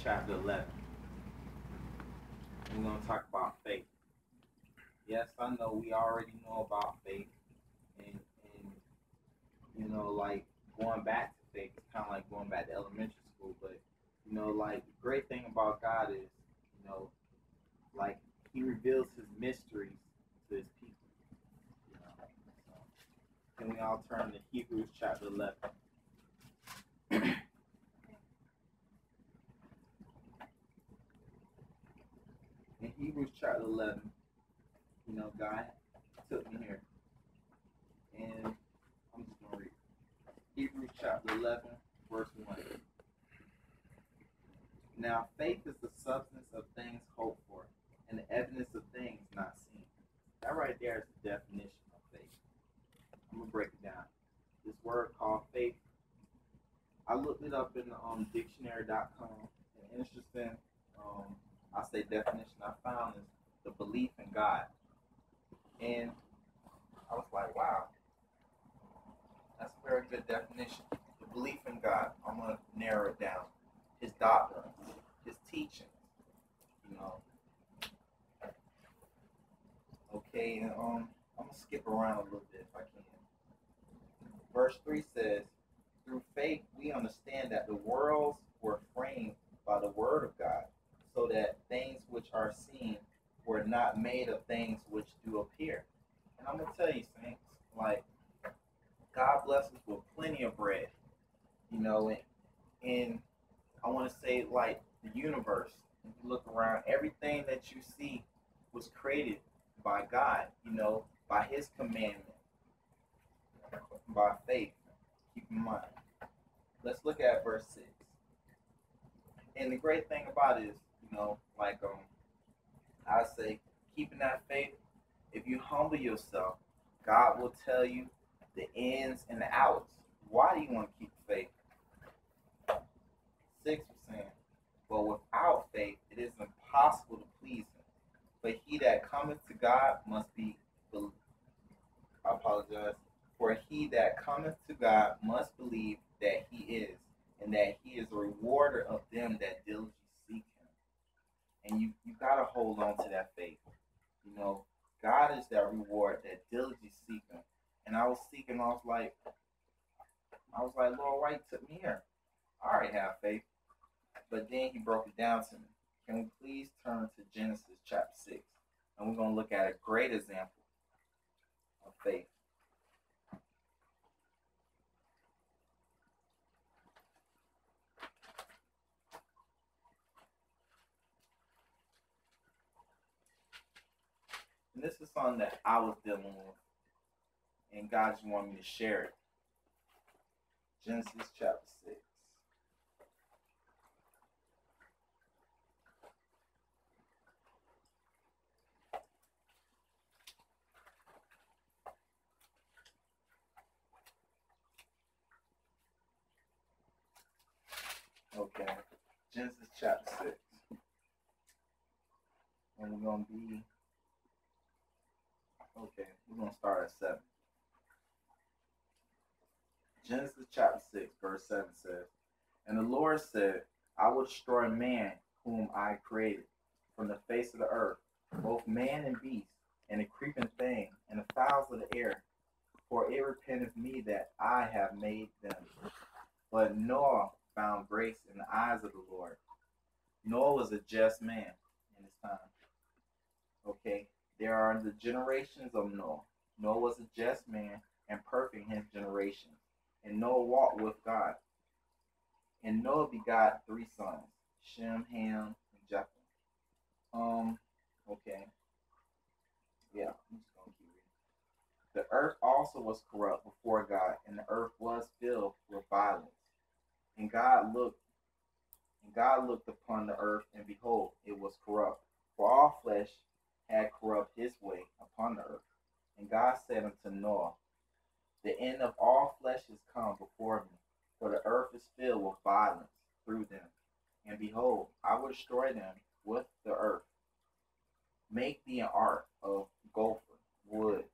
chapter 11. We're going to talk about faith. Yes, I know we already know about faith, and like going back to faith is kind of like going back to elementary school. But like the great thing about God is, you know, like He reveals His mysteries to His people. So can we all turn to Hebrews chapter 11? In Hebrews chapter 11, God took me here, and I'm just gonna read Hebrews chapter 11, verse 1. Now faith is the substance of things hoped for, and the evidence of things not seen. That right there is the definition of faith. I'm gonna break it down. This word called faith, I looked it up in dictionary.com. An interesting, I say definition I found is the belief in God, and I was like, wow, that's a very good definition. The belief in God. I'm gonna narrow it down. His doctrine, His teaching. Okay, and I'm gonna skip around a little bit if I can. Verse 3 says, through faith we understand that the worlds were framed by the word of God, so that things which are seen were not made of things which do appear. And I'm gonna tell you, saints, like God blesses us with plenty of bread, and I want to say like the universe. If you look around, everything that you see was created by God, by His commandment, by faith. Keep in mind. Let's look at verse 6. And the great thing about it is, like I say, keeping that faith, if you humble yourself, God will tell you the ins and the outs. Why do you want to keep faith? 6 was saying, but without faith, it is impossible to please Him. But he that cometh to God must be, I apologize, for he that cometh to God must believe that He is, and that He is a rewarder of them that diligently seek Him. And you got to hold on to that faith. God is that reward that diligently seek Him. And I was seeking, I was like, Lord, why you took me here? I already have faith. But then He broke it down to me. Can we please turn to Genesis chapter 6? And we're going to look at a great example of faith. And this is something that I was dealing with, and God just wanted me to share it. Genesis chapter 6. Okay, Genesis chapter 6. And we're going to be, we're going to start at 7. Genesis chapter 6, verse 7 says, and the Lord said, I will destroy man whom I created from the face of the earth, both man and beast, and the creeping thing, and the fowls of the air, for it repenteth me that I have made them. But Noah found grace in the eyes of the Lord. Noah was a just man in his time. Okay, there are the generations of Noah. Noah was a just man and perfect in his generation. And Noah walked with God. And Noah begot 3 sons, Shem, Ham, and Japheth. Okay. Yeah, I'm just gonna keep reading. The earth also was corrupt before God, and the earth was filled with violence. And God looked upon the earth, and behold, it was corrupt. For all flesh had corrupt his way upon the earth. And God said unto Noah, the end of all flesh is come before me, for the earth is filled with violence through them. And behold, I will destroy them with the earth. Make thee an ark of gopher wood.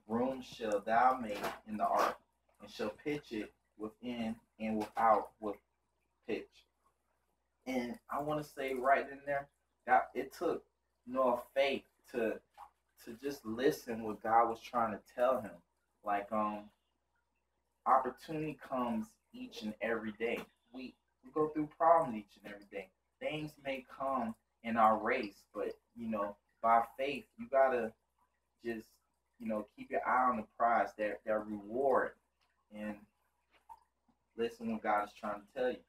Brooms shall thou make in the ark, and shall pitch it within and without with pitch. And I want to say right in there that it took Noah faith to just listen what God was trying to tell him. Like opportunity comes each and every day. We go through problems each and every day. Things may come in our race, but by faith, you gotta just keep your eye on the prize, that reward, and listen what God is trying to tell you.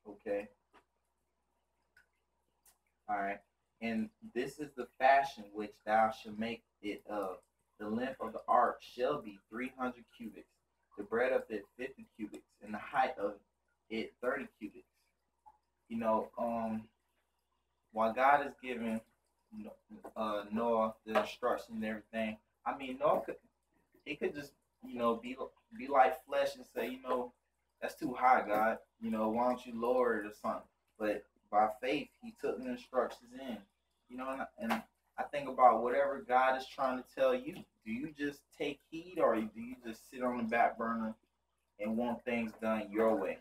Okay, all right. And this is the fashion which thou shalt make it of. The length of the ark shall be 300 cubits, the breadth of it 50 cubits, and the height of it 30 cubits. You know, while God is giving Noah the instructions and everything, I mean Noah could just be like flesh and say, that's too high, God. Why don't you lower it or something? But by faith, he took the instructions in. And I think about whatever God is trying to tell you. Do you just take heed, or do you just sit on the back burner and want things done your way?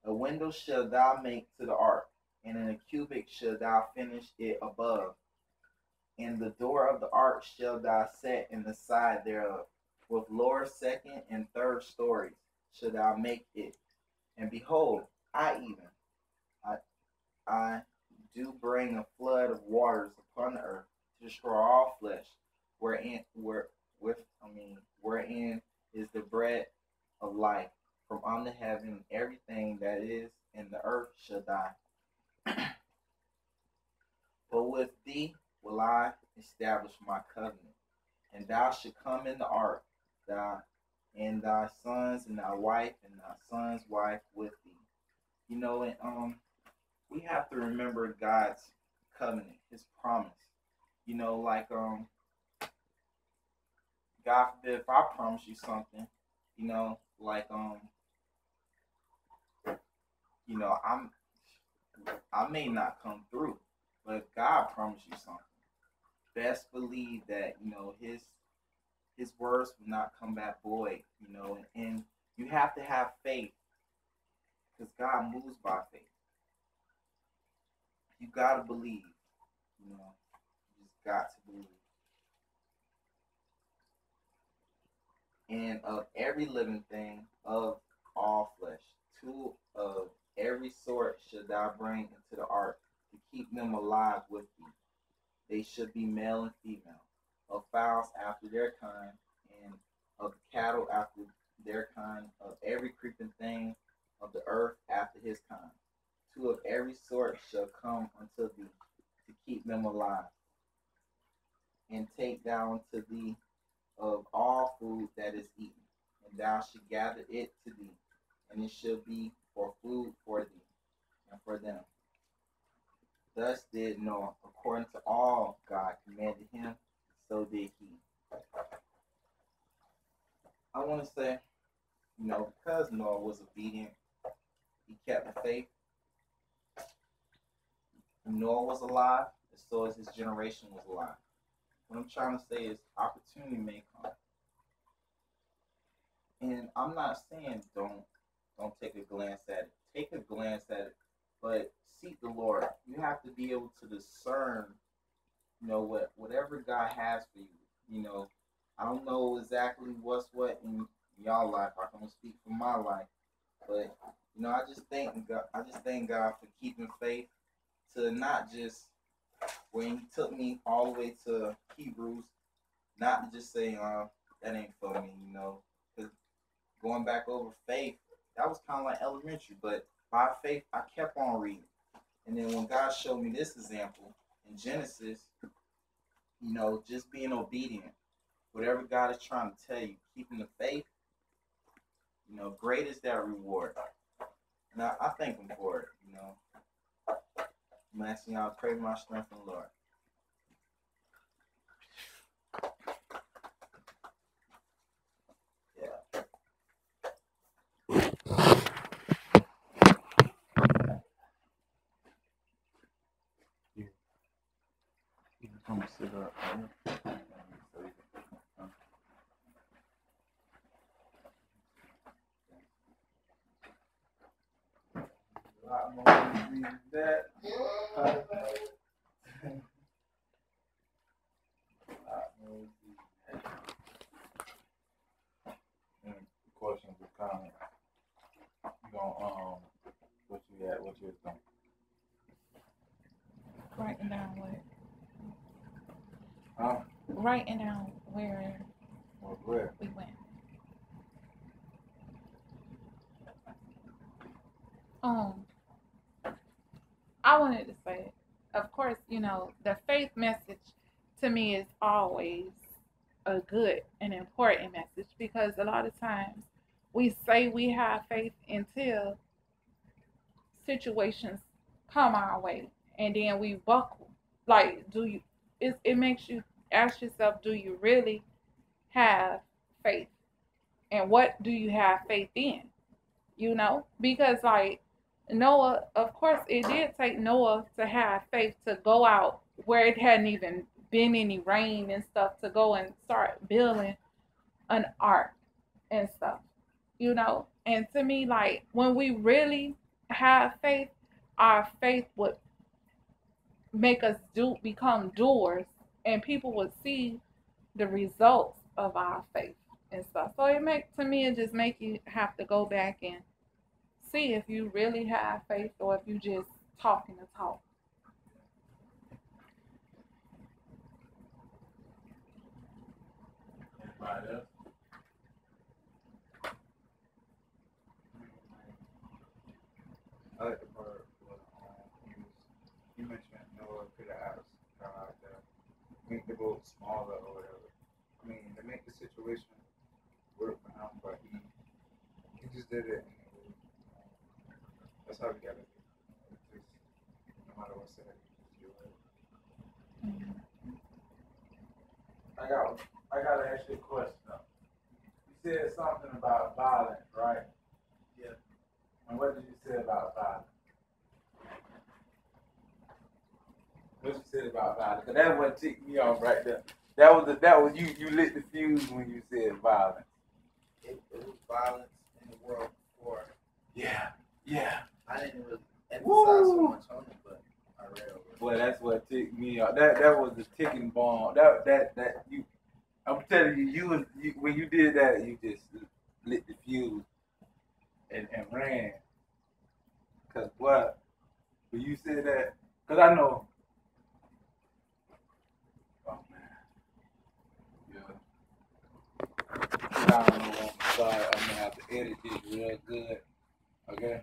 A window shall thou make to the ark, and in a cubit shall thou finish it above. And the door of the ark shall thou set in the side thereof. With lower, second, and third stories shall thou make it. And behold, I do bring a flood of waters upon the earth to destroy all flesh, wherein is the bread of life from under heaven. Everything that is in the earth shall die. But with thee will I establish my covenant, and thou shalt come in the ark, thou and thy sons and thy wife and thy son's wife with thee. And we have to remember God's covenant, his promise. Like God forbid if I promise you something, like I may not come through, but if God promised you something, best believe that his words will not come back void. And you have to have faith because God moves by faith. You gotta believe. You just got to believe. And of every living thing of all flesh, two of every sort should thou bring into the ark to keep them alive with thee. They should be male and female, of fowls after their kind, and of cattle after their kind, of every creeping thing of the earth after his kind. Two of every sort shall come unto thee to keep them alive. And take thou unto thee of all food that is eaten, and thou shalt gather it to thee, and it shall be for food for thee and for them. Thus did Noah, according to all God commanded him, so did he. I want to say, because Noah was obedient, he kept the faith. Noah was alive, and so as his generation was alive. What I'm trying to say is opportunity may come. And I'm not saying don't take a glance at it. Take a glance at it, but seek the Lord. You have to be able to discern, whatever God has for you. I don't know exactly what's what in y'all life. I can only speak for my life, but I just thank God for keeping faith to not just when he took me all the way to Hebrews, not to just say, that ain't for me, because going back over faith, that was kind of like elementary, but by faith, I kept on reading. And then when God showed me this example in Genesis, just being obedient, whatever God is trying to tell you, keeping the faith, great is that reward. And I thank him for it, I'm asking y'all to pray my strength in the Lord. Yeah. You can come sit up. A lot more easy than that. A lot more easy than that. Questions or comments? You gonna what you at? What you was doing? Writing down what? Huh? Writing down where Where? we went. I wanted to say, of course, the faith message to me is always a good and important message because a lot of times we say we have faith until situations come our way and then we buckle. Like, it makes you ask yourself, do you really have faith? And what do you have faith in? Because like Noah, of course, it did take Noah to have faith to go out where it hadn't even been any rain and stuff to go and start building an ark and stuff. And to me, like when we really have faith, our faith would make us become doers, and people would see the results of our faith and stuff. So it just make you have to go back and see if you really have faith or if you just talking the talk. Anybody else? I like the part where you mentioned Noah could have asked God to make the boat smaller or whatever. I mean, to make the situation work for him, but he just did it. And that's how we got to do it. Just, no matter what said, you just do it. I gotta ask you a question though. You said something about violence, right? Yeah. And what did you say about violence? What you said about violence? Cause that one ticked me off right there. That was you lit the fuse when you said violence. It was violence in the world before. Yeah. I didn't really emphasize so much on it, but I read over it. Well, that's what ticked me off. That was the ticking bomb. That you. I'm telling you, when you did that, you just lit the fuse and ran. Cause what? When you said that, cause I know. Oh man. Yeah. I don't know. I'm sorry. I'm gonna have to edit this real good. Okay.